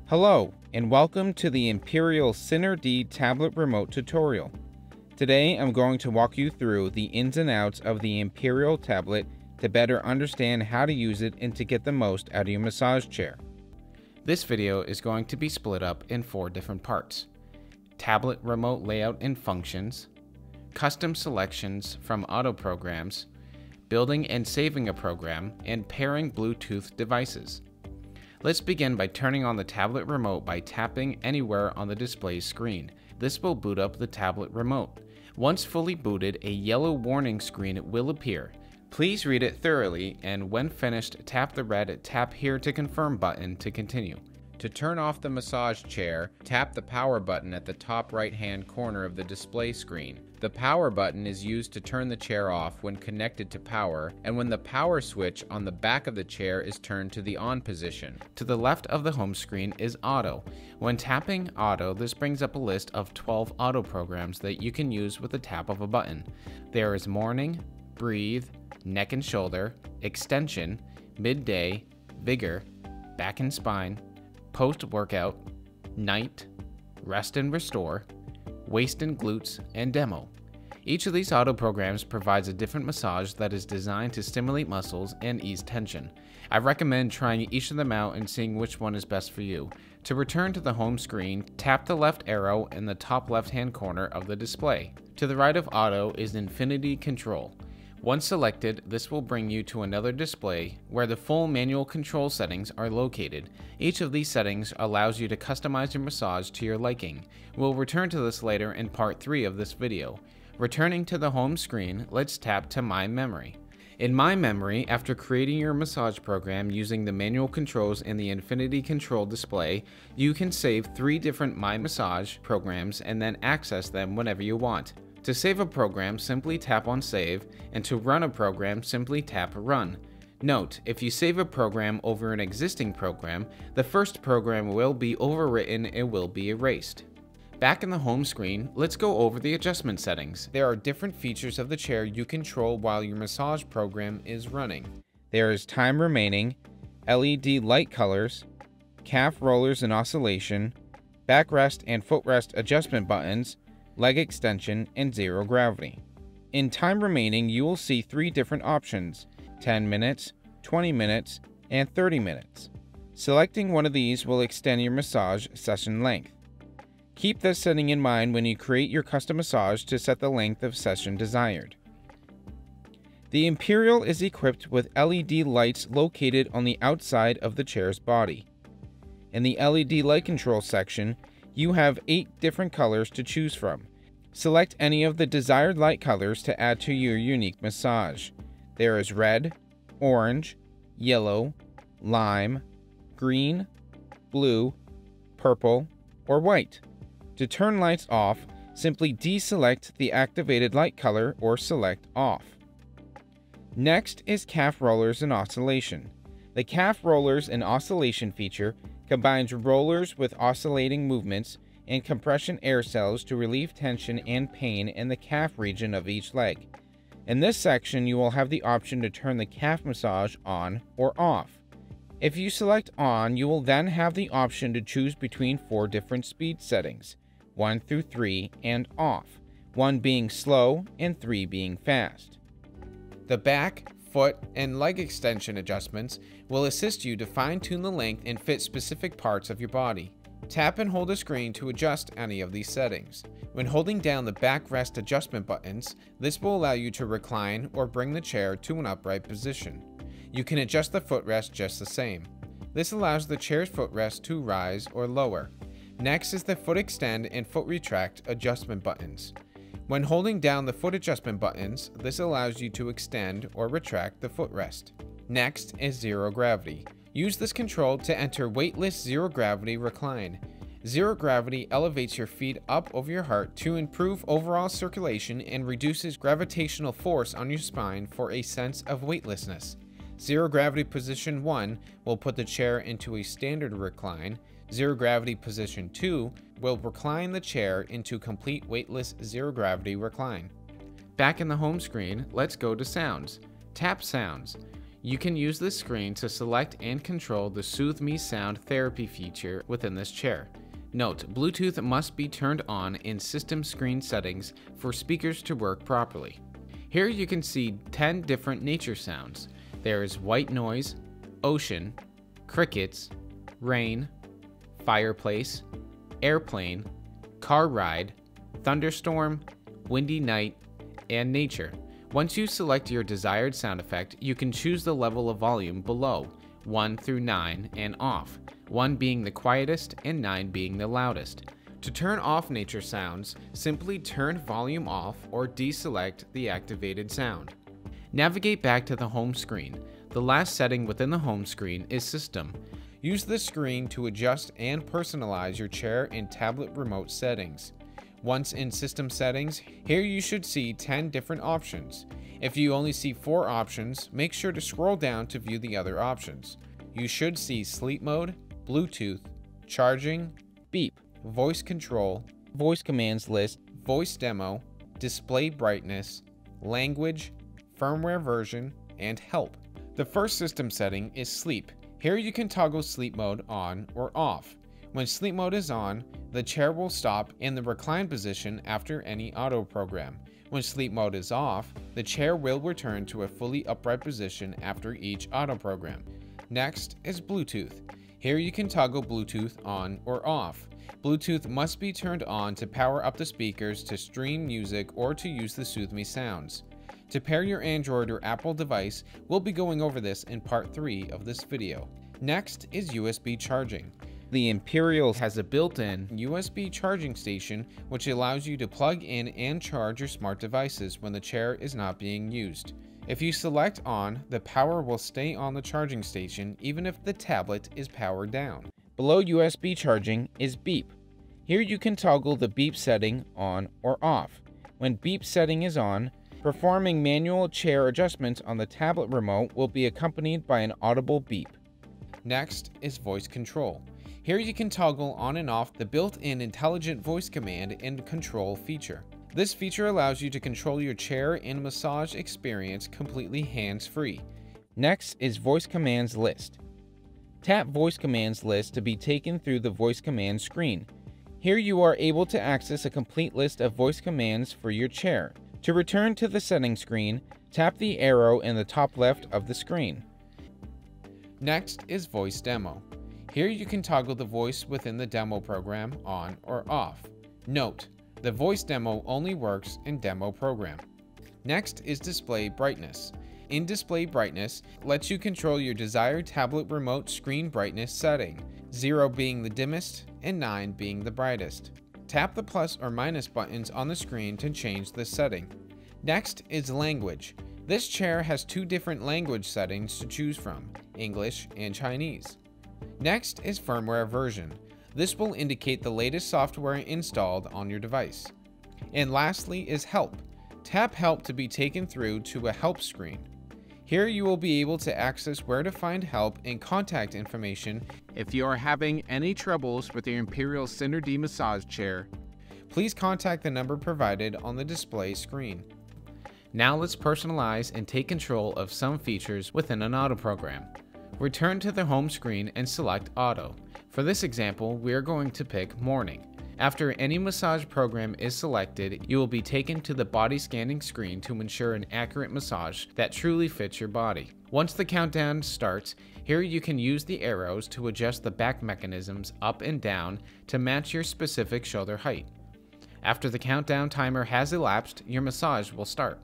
Hello, and welcome to the Imperial Syner-D tablet remote tutorial. Today I'm going to walk you through the ins and outs of the Imperial tablet to better understand how to use it and to get the most out of your massage chair. This video is going to be split up in 4 different parts: tablet remote layout and functions, custom selections from auto programs, building and saving a program, and pairing Bluetooth devices. Let's begin by turning on the tablet remote by tapping anywhere on the display screen. This will boot up the tablet remote. Once fully booted, a yellow warning screen will appear. Please read it thoroughly, and when finished, tap the red "Tap here to confirm" button to continue. To turn off the massage chair, tap the power button at the top right-hand corner of the display screen. The power button is used to turn the chair off when connected to power and when the power switch on the back of the chair is turned to the on position. To the left of the home screen is auto. When tapping auto, this brings up a list of 12 auto programs that you can use with the tap of a button. There is morning, breathe, neck and shoulder, extension, midday, vigor, back and spine, post-workout, night, rest and restore, waist and glutes, and demo. Each of these auto programs provides a different massage that is designed to stimulate muscles and ease tension. I recommend trying each of them out and seeing which one is best for you. To return to the home screen, tap the left arrow in the top left-hand corner of the display. To the right of auto is Infinity Control. Once selected, this will bring you to another display where the full manual control settings are located. Each of these settings allows you to customize your massage to your liking. We'll return to this later in part 3 of this video. Returning to the home screen, let's tap to MyMemory. In MyMemory, after creating your massage program using the manual controls in the Infinity Control display, you can save 3 different MyMassage programs and then access them whenever you want. To save a program, simply tap on Save, and to run a program, simply tap Run. Note, if you save a program over an existing program, the first program will be overwritten and will be erased. Back in the home screen, let's go over the adjustment settings. There are different features of the chair you control while your massage program is running. There is time remaining, LED light colors, calf rollers and oscillation, backrest and footrest adjustment buttons, leg extension, and zero gravity. In time remaining, you will see 3 different options: 10 minutes, 20 minutes, and 30 minutes. Selecting one of these will extend your massage session length. Keep this setting in mind when you create your custom massage to set the length of session desired. The Imperial is equipped with LED lights located on the outside of the chair's body. In the LED light control section, you have 8 different colors to choose from. Select any of the desired light colors to add to your unique massage. There is red, orange, yellow, lime, green, blue, purple, or white. To turn lights off, simply deselect the activated light color or select off. Next is calf rollers and oscillation. The calf rollers and oscillation feature combines rollers with oscillating movements and compression air cells to relieve tension and pain in the calf region of each leg. In this section, you will have the option to turn the calf massage on or off. If you select on, you will then have the option to choose between 4 different speed settings, 1 through 3, and off, 1 being slow and 3 being fast. The back, foot, and leg extension adjustments will assist you to fine-tune the length and fit specific parts of your body. Tap and hold the screen to adjust any of these settings. When holding down the backrest adjustment buttons, this will allow you to recline or bring the chair to an upright position. You can adjust the footrest just the same. This allows the chair's footrest to rise or lower. Next is the foot extend and foot retract adjustment buttons. When holding down the foot adjustment buttons, this allows you to extend or retract the footrest. Next is zero gravity. Use this control to enter weightless zero gravity recline. Zero gravity elevates your feet up over your heart to improve overall circulation and reduces gravitational force on your spine for a sense of weightlessness. Zero gravity position 1 will put the chair into a standard recline. Zero gravity position 2 will recline the chair into complete weightless zero gravity recline. Back in the home screen, let's go to sounds. Tap sounds. You can use this screen to select and control the Soothe Me Sound Therapy feature within this chair. Note, Bluetooth must be turned on in system screen settings for speakers to work properly. Here you can see 10 different nature sounds. There is white noise, ocean, crickets, rain, fireplace, airplane, car ride, thunderstorm, windy night, and nature. Once you select your desired sound effect, you can choose the level of volume below, 1 through 9 and off, 1 being the quietest and 9 being the loudest. To turn off nature sounds, simply turn volume off or deselect the activated sound. Navigate back to the home screen. The last setting within the home screen is System. Use this screen to adjust and personalize your chair and tablet remote settings. Once in System Settings, here you should see 10 different options. If you only see 4 options, make sure to scroll down to view the other options. You should see Sleep Mode, Bluetooth, Charging, Beep, Voice Control, Voice Commands List, Voice Demo, Display Brightness, Language, Firmware Version, and Help. The first system setting is Sleep. Here you can toggle Sleep Mode on or off. When Sleep Mode is on, the chair will stop in the recline position after any auto program. When Sleep Mode is off, the chair will return to a fully upright position after each auto program. Next is Bluetooth. Here you can toggle Bluetooth on or off. Bluetooth must be turned on to power up the speakers to stream music or to use the Soothe Me sounds. To pair your Android or Apple device, we'll be going over this in part 3 of this video. Next is USB charging. The Imperial has a built-in USB charging station which allows you to plug in and charge your smart devices when the chair is not being used. If you select on, the power will stay on the charging station even if the tablet is powered down. Below USB charging is Beep. Here you can toggle the beep setting on or off. When beep setting is on, performing manual chair adjustments on the tablet remote will be accompanied by an audible beep. Next is Voice Control. Here you can toggle on and off the built-in intelligent voice command and control feature. This feature allows you to control your chair and massage experience completely hands-free. Next is Voice Commands List. Tap Voice Commands List to be taken through the voice command screen. Here you are able to access a complete list of voice commands for your chair. To return to the settings screen, tap the arrow in the top left of the screen. Next is Voice Demo. Here you can toggle the voice within the demo program on or off. Note, the voice demo only works in demo program. Next is Display Brightness. In Display Brightness, lets you control your desired tablet remote screen brightness setting, 0 being the dimmest and 9 being the brightest. Tap the plus or minus buttons on the screen to change this setting. Next is Language. This chair has 2 different language settings to choose from, English and Chinese. Next is Firmware Version. This will indicate the latest software installed on your device. And lastly is Help. Tap Help to be taken through to a help screen. Here you will be able to access where to find help and contact information if you are having any troubles with your Imperial Syner-D massage chair. Please contact the number provided on the display screen. Now let's personalize and take control of some features within an auto program. Return to the home screen and select Auto. For this example, we are going to pick Morning. After any massage program is selected, you will be taken to the body scanning screen to ensure an accurate massage that truly fits your body. Once the countdown starts, here you can use the arrows to adjust the back mechanisms up and down to match your specific shoulder height. After the countdown timer has elapsed, your massage will start.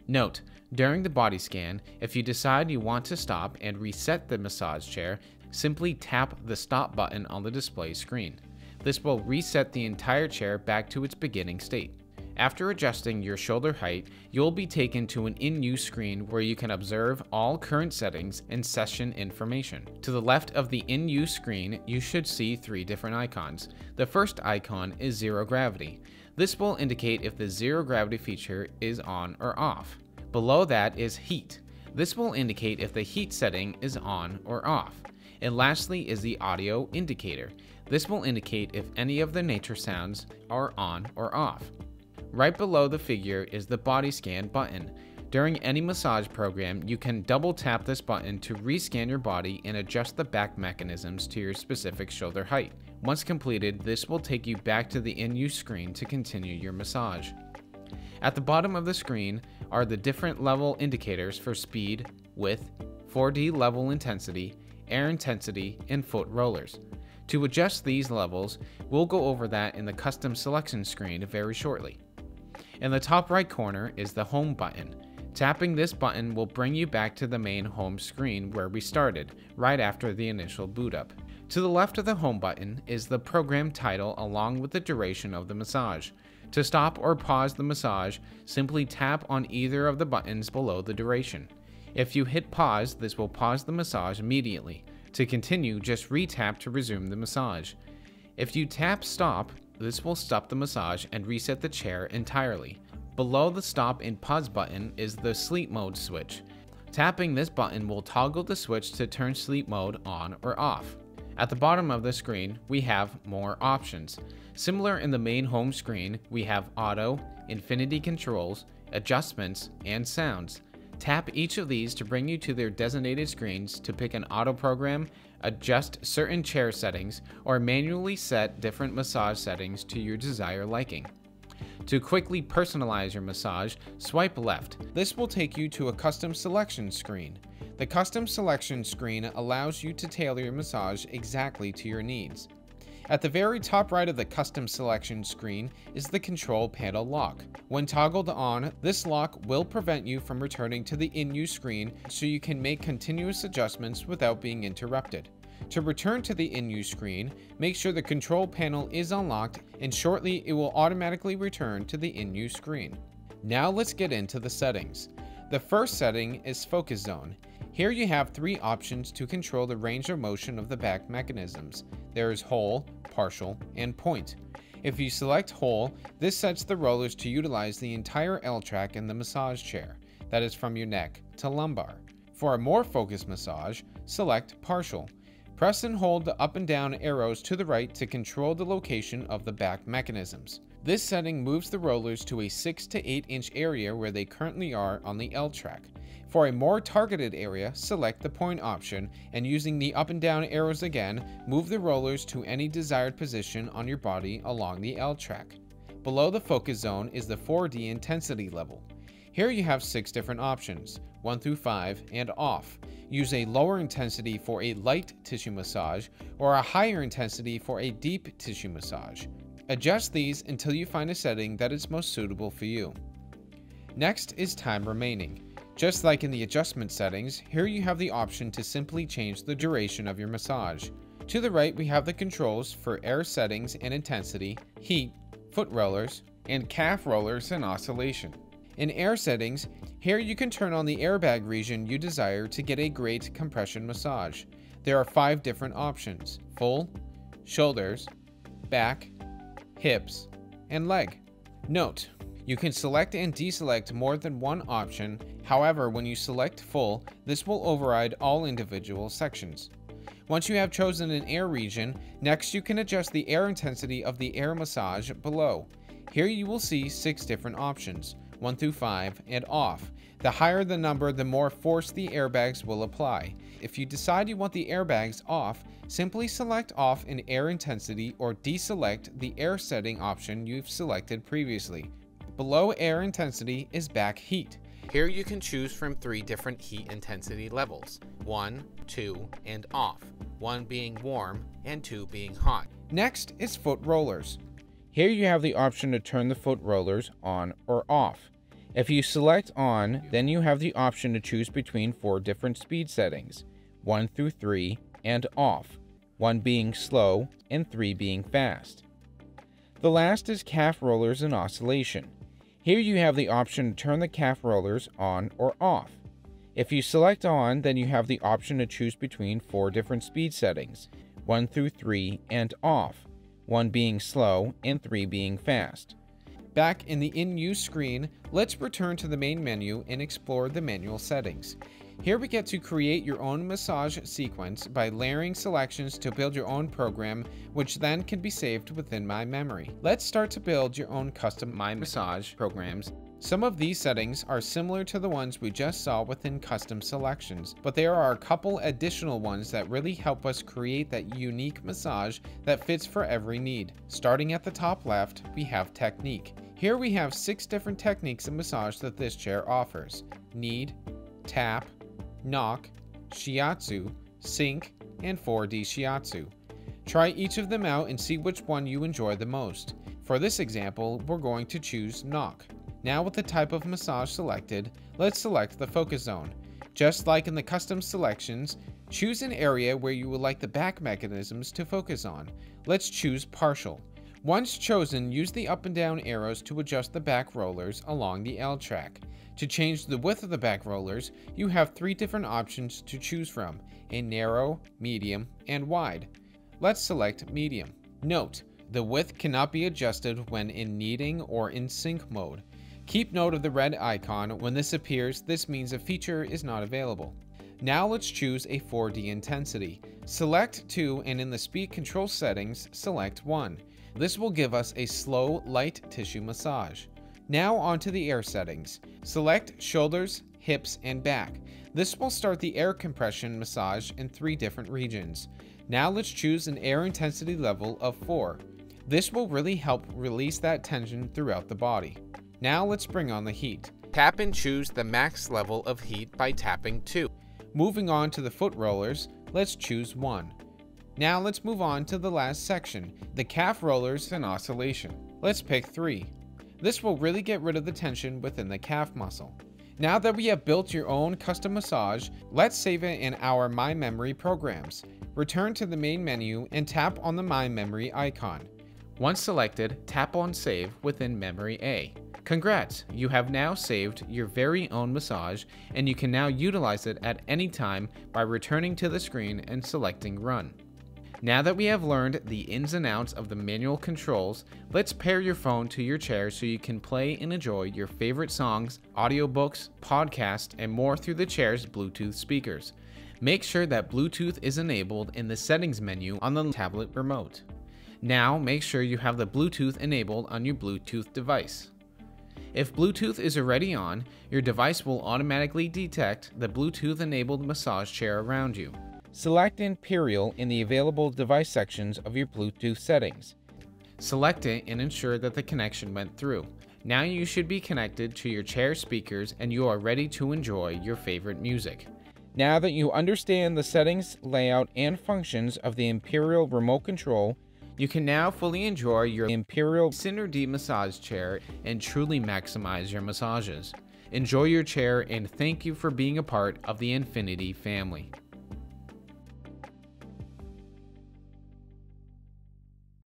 Note, during the body scan, if you decide you want to stop and reset the massage chair, simply tap the stop button on the display screen. This will reset the entire chair back to its beginning state. After adjusting your shoulder height, you'll be taken to an in-use screen where you can observe all current settings and session information. To the left of the in-use screen, you should see 3 different icons. The first icon is Zero Gravity. This will indicate if the zero gravity feature is on or off. Below that is Heat. This will indicate if the heat setting is on or off. And lastly is the Audio Indicator. This will indicate if any of the nature sounds are on or off. Right below the figure is the body scan button. During any massage program, you can double tap this button to rescan your body and adjust the back mechanisms to your specific shoulder height. Once completed, this will take you back to the in-use screen to continue your massage. At the bottom of the screen are the different level indicators for speed, width, 4D level intensity, air intensity, and foot rollers. To adjust these levels, we'll go over that in the custom selection screen very shortly. In the top right corner is the home button. Tapping this button will bring you back to the main home screen where we started, right after the initial boot up. To the left of the home button is the program title along with the duration of the massage. To stop or pause the massage, simply tap on either of the buttons below the duration. If you hit pause, this will pause the massage immediately. To continue, just re-tap to resume the massage. If you tap stop, this will stop the massage and reset the chair entirely. Below the stop and pause button is the sleep mode switch. Tapping this button will toggle the switch to turn sleep mode on or off. At the bottom of the screen, we have more options. Similar in the main home screen, we have auto, infinity controls, adjustments, and sounds. Tap each of these to bring you to their designated screens to pick an auto program, adjust certain chair settings, or manually set different massage settings to your desired liking. To quickly personalize your massage, swipe left. This will take you to a custom selection screen. The custom selection screen allows you to tailor your massage exactly to your needs. At the very top right of the custom selection screen is the control panel lock. When toggled on, this lock will prevent you from returning to the in-use screen so you can make continuous adjustments without being interrupted. To return to the in-use screen, make sure the control panel is unlocked and shortly it will automatically return to the in-use screen. Now let's get into the settings. The first setting is focus zone. Here you have three options to control the range of motion of the back mechanisms. There is whole, partial, and point. If you select whole, this sets the rollers to utilize the entire L track in the massage chair, that is from your neck to lumbar. For a more focused massage, select partial. Press and hold the up and down arrows to the right to control the location of the back mechanisms. This setting moves the rollers to a 6 to 8 inch area where they currently are on the L track. For a more targeted area, select the point option and using the up and down arrows again, move the rollers to any desired position on your body along the L track. Below the focus zone is the 4D intensity level. Here you have 6 different options, 1 through 5 and off. Use a lower intensity for a light tissue massage or a higher intensity for a deep tissue massage. Adjust these until you find a setting that is most suitable for you. Next is time remaining. Just like in the adjustment settings, here you have the option to simply change the duration of your massage. To the right, we have the controls for air settings and intensity, heat, foot rollers, and calf rollers and oscillation. In air settings, here you can turn on the airbag region you desire to get a great compression massage. There are 5 different options: full, shoulders, back, hips, and leg. Note: you can select and deselect more than one option. However, when you select full, this will override all individual sections. Once you have chosen an air region, next you can adjust the air intensity of the air massage below. Here you will see 6 different options, 1 through 5 and off. The higher the number, the more force the airbags will apply. If you decide you want the airbags off, simply select off in air intensity or deselect the air setting option you've selected previously. Below air intensity is back heat. Here you can choose from 3 different heat intensity levels, 1, 2, and off, 1 being warm and 2 being hot. Next is foot rollers. Here you have the option to turn the foot rollers on or off. If you select on, then you have the option to choose between 4 different speed settings, 1 through 3 and off, 1 being slow and 3 being fast. The last is calf rollers and oscillation. Here you have the option to turn the calf rollers on or off. If you select on, then you have the option to choose between 4 different speed settings, 1 through 3 and off, 1 being slow and 3 being fast. Back in the in-use screen, let's return to the main menu and explore the manual settings. Here we get to create your own massage sequence by layering selections to build your own program, which then can be saved within MyMemory. Let's start to build your own custom MyMassage programs. Some of these settings are similar to the ones we just saw within custom selections, but there are a couple additional ones that really help us create that unique massage that fits for every need. Starting at the top left, we have technique. Here we have 6 different techniques of massage that this chair offers: knead, tap, knock, shiatsu, sink, and 4D shiatsu. Try each of them out and see which one you enjoy the most. For this example, we're going to choose knock. Now with the type of massage selected, let's select the focus zone. Just like in the custom selections, choose an area where you would like the back mechanisms to focus on. Let's choose partial. Once chosen, use the up and down arrows to adjust the back rollers along the L track. To change the width of the back rollers, you have 3 different options to choose from: a narrow, medium, and wide. Let's select medium. Note, the width cannot be adjusted when in kneading or in sync mode. Keep note of the red icon. When this appears, this means a feature is not available. Now let's choose a 4D intensity. Select 2 and in the speed control settings, select 1. This will give us a slow, light tissue massage. Now onto the air settings. Select shoulders, hips, and back. This will start the air compression massage in 3 different regions. Now let's choose an air intensity level of 4. This will really help release that tension throughout the body. Now let's bring on the heat. Tap and choose the max level of heat by tapping 2. Moving on to the foot rollers, let's choose 1. Now let's move on to the last section, the calf rollers and oscillation. Let's pick 3. This will really get rid of the tension within the calf muscle. Now that we have built your own custom massage, let's save it in our MyMemory programs. Return to the main menu and tap on the MyMemory icon. Once selected, tap on Save within Memory A. Congrats! You have now saved your very own massage, and you can now utilize it at any time by returning to the screen and selecting Run. Now that we have learned the ins and outs of the manual controls, let's pair your phone to your chair so you can play and enjoy your favorite songs, audiobooks, podcasts, and more through the chair's Bluetooth speakers. Make sure that Bluetooth is enabled in the settings menu on the tablet remote. Now make sure you have the Bluetooth enabled on your Bluetooth device. If Bluetooth is already on, your device will automatically detect the Bluetooth enabled massage chair around you. Select Imperial in the available device sections of your Bluetooth settings. Select it and ensure that the connection went through. Now you should be connected to your chair speakers and you are ready to enjoy your favorite music. Now that you understand the settings, layout, and functions of the Imperial remote control, you can now fully enjoy your Imperial Syner-D massage chair and truly maximize your massages. Enjoy your chair and thank you for being a part of the Infinity family.